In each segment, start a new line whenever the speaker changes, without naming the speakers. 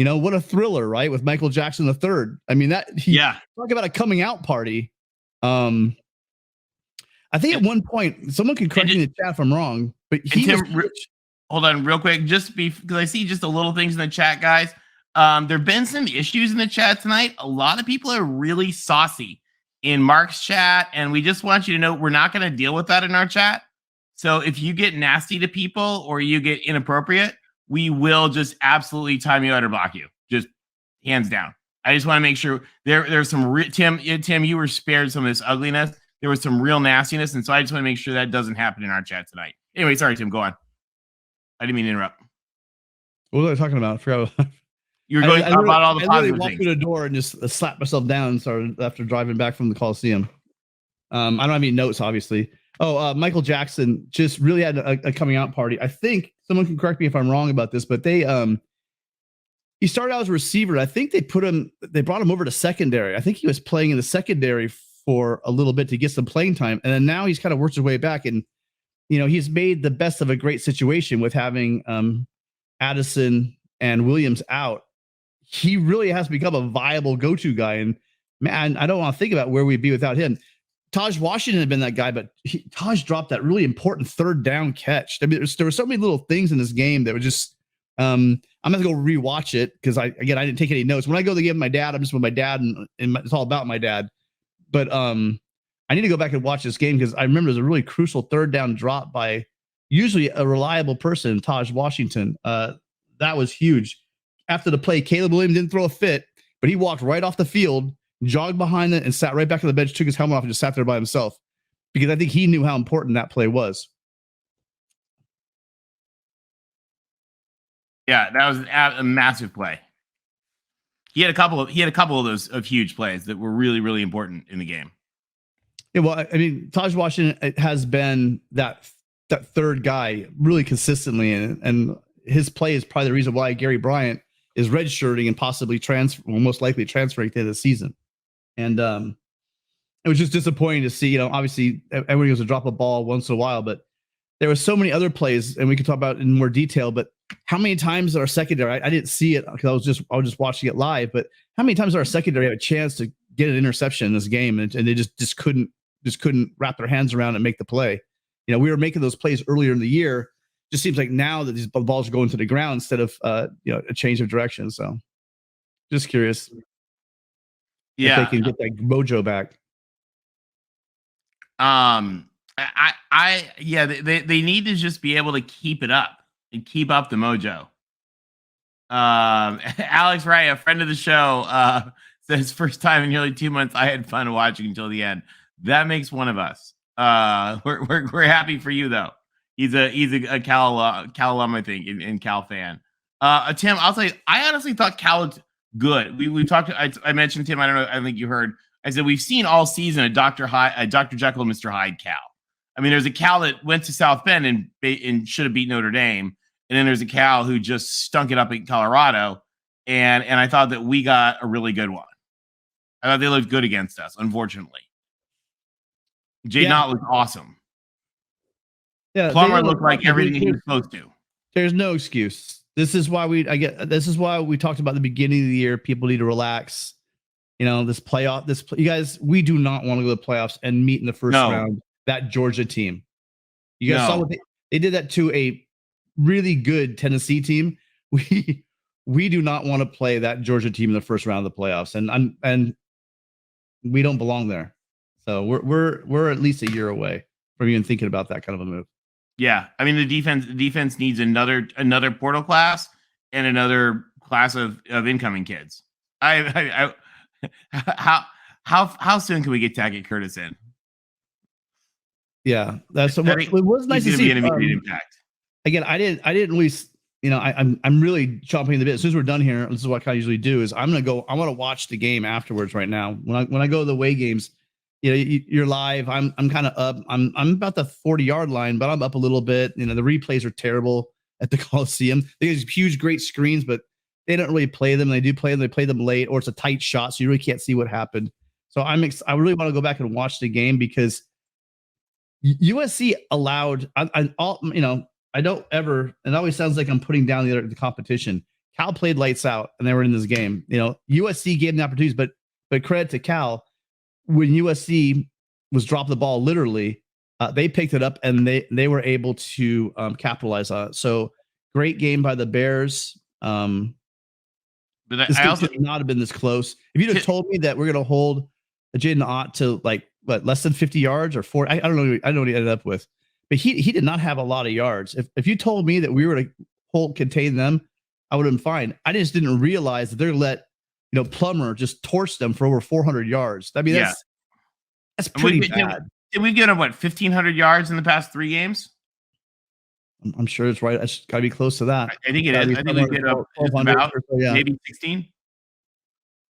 what a thriller, right? With Michael Jackson III. I mean, talk about a coming out party. I think at one point, someone can correct me in the chat if I'm wrong, but
hold on real quick, just because I see just a little things in the chat, guys. There've been some issues in the chat tonight. A lot of people are really saucy in Mark's chat, and we just want you to know we're not going to deal with that in our chat. So if you get nasty to people or you get inappropriate, we will just absolutely time you out or block you, just hands down. I just want to make sure there's some Tim, you were spared some of this ugliness. There was some real nastiness, and so I just want to make sure that doesn't happen in our chat tonight. Anyway, sorry, Tim, go on. I didn't mean to interrupt.
What was I talking about? I forgot.
You were going about all the positive
walked
things.
through the door and just slapped myself down and started after driving back from the Coliseum. I don't have any notes, obviously. Michael Jackson just really had a coming out party. I think someone can correct me if I'm wrong about this, but he started out as a receiver. I think they brought him over to secondary. I think he was playing in the secondary for a little bit to get some playing time. And then now he's kind of worked his way back, and, he's made the best of a great situation with having Addison and Williams out. He really has become a viable go-to guy. And man, I don't want to think about where we'd be without him. Taj Washington had been that guy, but Taj dropped that really important third down catch. I mean, there were so many little things in this game that were just, I'm going to go rewatch it because I didn't take any notes. When I go to the game with my dad, I'm just with my dad and it's all about my dad. But I need to go back and watch this game because I remember there's a really crucial third down drop by usually a reliable person, Taj Washington. That was huge. After the play, Caleb Williams didn't throw a fit, but he walked right off the field, jogged behind it, and sat right back on the bench, took his helmet off, and just sat there by himself because I think he knew how important that play was.
Yeah, that was a massive play. He had a couple of those huge plays that were really, really important in the game.
Yeah, well, I mean, Taj Washington has been that third guy really consistently, and his play is probably the reason why Gary Bryant is redshirting and possibly most likely transferring to the season. And it was just disappointing to see, obviously everybody goes to drop a ball once in a while, but there were so many other plays, and we could talk about it in more detail, but how many times did our secondary, I didn't see it because I was just watching it live, but how many times did our secondary have a chance to get an interception in this game, and they just couldn't wrap their hands around and make the play. We were making those plays earlier in the year. Just seems like now that these balls are going to the ground instead of a change of direction. So just curious.
Yeah.
If they can get that mojo back.
They need to just be able to keep it up and keep up the mojo. Alex Wright, a friend of the show, says first time in nearly 2 months I had fun watching until the end. That makes one of us. We're happy for you though. He's a Cal alum, I think, and Cal fan. Tim, I'll tell you, I honestly thought Cal looked good. We talked. I mentioned Tim. I don't know. I think you heard. I said we've seen all season a Dr. Jekyll and Mr. Hyde Cal. I mean, there's a Cal that went to South Bend and should have beat Notre Dame, and then there's a Cal who just stunk it up in Colorado. And I thought that we got a really good one. I thought they looked good against us. Unfortunately, Jay Knott looked awesome.
Yeah,
Plummer looked like everything he was supposed to.
There's no excuse. This is why we talked about the beginning of the year. People need to relax. This playoff. You guys, we do not want to go to the playoffs and meet in the first round that Georgia team. You guys saw what they did that to a really good Tennessee team. We do not want to play that Georgia team in the first round of the playoffs, and we don't belong there. So we're at least a year away from even thinking about that kind of a move.
Yeah, I mean the defense needs another portal class and another class of incoming kids. How soon can we get Tackett Curtis in?
Yeah, it was nice to see.
An immediate impact.
Again, I didn't really. I'm really chomping the bit. As soon as we're done here, this is what I usually do: is I want to watch the game afterwards. Right now, when I go to the away games. You're live. I'm kind of up. I'm about the 40-yard line, but I'm up a little bit. The replays are terrible at the Coliseum. They have these huge, great screens, but they don't really play them. They do play them. They play them late, or it's a tight shot, so you really can't see what happened. So I really want to go back and watch the game because USC allowed. I don't ever. It always sounds like I'm putting down the competition. Cal played lights out, and they were in this game. USC gave them the opportunities, but credit to Cal, when USC was dropped the ball, literally, they picked it up and they were able to capitalize on it. So great game by the Bears. But this game should not have been this close. If you'd have told me that we're going to hold Jaden Ott to less than 50 yards or 40, I don't know. I don't know what he ended up with, but he did not have a lot of yards. If you told me that we were to contain them, I would have been fine. I just didn't realize that they're let Plummer just torch them for over 400 yards. I mean, that's pretty bad.
Did we get him 1,500 yards in the past 3 games?
I'm sure it's right. It's got to be close to that.
I think it is. I think we get up about maybe 16.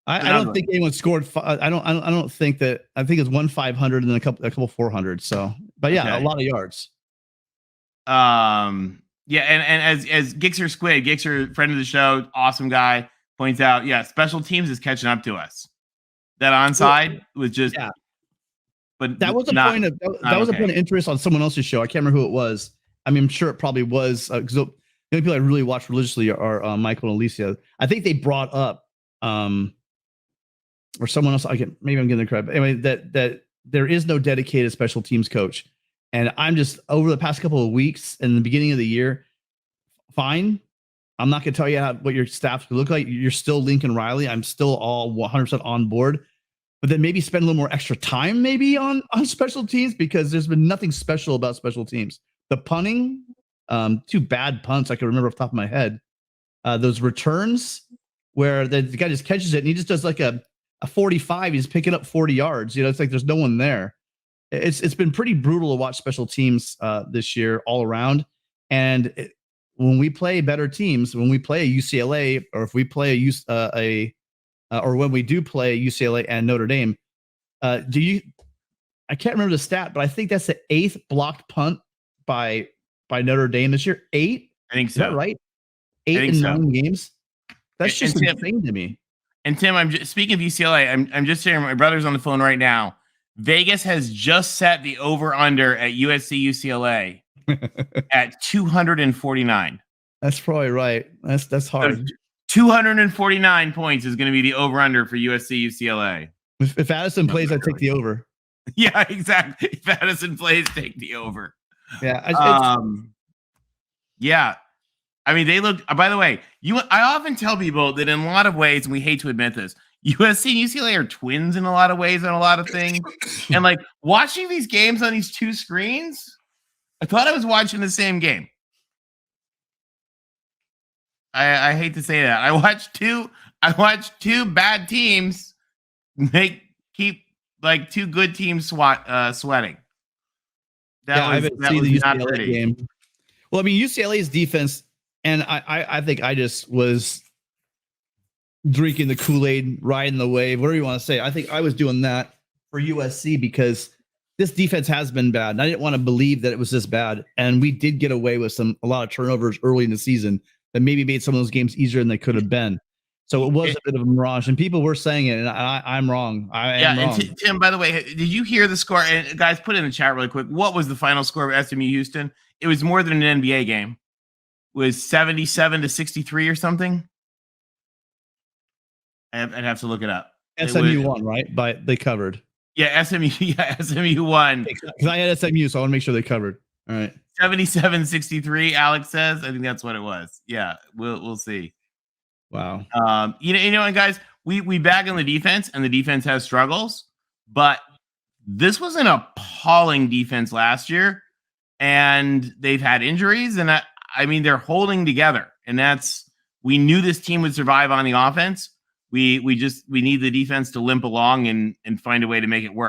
I don't think anyone scored. I don't think that. I think it's 1,500 and then a couple 400. So, but yeah, a lot of yards.
Yeah, and as Gixer Squid, Gixer, friend of the show, awesome guy, points out, special teams is catching up to us. That onside was just, but
that was a point of a point of interest on someone else's show. I can't remember who it was. I mean, I'm sure it probably was because the only people I really watch religiously are Michael and Alicia. I think they brought up or someone else. Maybe I'm getting the credit. But anyway, that there is no dedicated special teams coach. And I'm just over the past couple of weeks and the beginning of the year, fine. I'm not going to tell you what your staff look like. You're still Lincoln Riley. I'm still all 100% on board. But then maybe spend a little more extra time maybe on special teams because there's been nothing special about special teams. The punting, 2 bad punts I can remember off the top of my head. Those returns where the guy just catches it and he just does like a 45. He's picking up 40 yards. It's like there's no one there. It's been pretty brutal to watch special teams this year all around. And when we play better teams, when we play a UCLA, or if we play or when we do play UCLA and Notre Dame, I can't remember the stat, but I think that's the 8th blocked punt by Notre Dame this year. 8?
I think so.
Is that right? 8 in 9 games. That's just insane to me.
And Tim, speaking of UCLA, I'm just hearing my brother's on the phone right now. Vegas has just set the over-under at USC UCLA at 249.
That's probably right. That's hard.
So 249 points is going to be the over-under for USC UCLA.
If Addison plays, I take the over.
Yeah, exactly. If Addison plays, take the over.
Yeah.
Yeah. I mean, they look. By the way, I often tell people that in a lot of ways, and we hate to admit this, USC and UCLA are twins in a lot of ways on a lot of things. And watching these games on these 2 screens, I thought I was watching the same game. I hate to say that. I watched two bad teams keep 2 good teams sweating.
That was the UCLA game. Well, I mean, UCLA's defense, and I think I just was drinking the Kool-Aid, riding the wave, whatever you want to say. I think I was doing that for USC because this defense has been bad. And I didn't want to believe that it was this bad. And we did get away with a lot of turnovers early in the season that maybe made some of those games easier than they could have been. So it was a bit of a mirage, and people were saying it, and I'm wrong. I am wrong. And
Tim, by the way, did you hear the score? And guys, put it in the chat really quick. What was the final score of SMU Houston? It was more than an NBA game. It was 77-63 or something. I'd have to look it up.
SMU won, right? But they covered.
Yeah, SMU won.
Because I had SMU, so I want to make sure they covered. All right.
77-63, Alex says. I think that's what it was. Yeah, we'll see.
Wow.
And guys, we bag on the defense, and the defense has struggles, but this was an appalling defense last year, and they've had injuries, and I mean they're holding together, and we knew this team would survive on the offense. We need the defense to limp along and find a way to make it work.